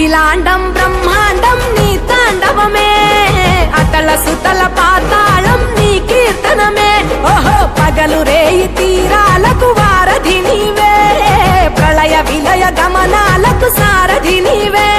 అఖిలాండం బ్రహ్మాండం నీ తాండవమే, అతల సుతల పాతాళం నీ కీర్తనమే. ఓహో పగలు రేయి తీరాలకు వారధి నీవే, ప్రళయ విలయ గమనాలకు సారథి నీవే.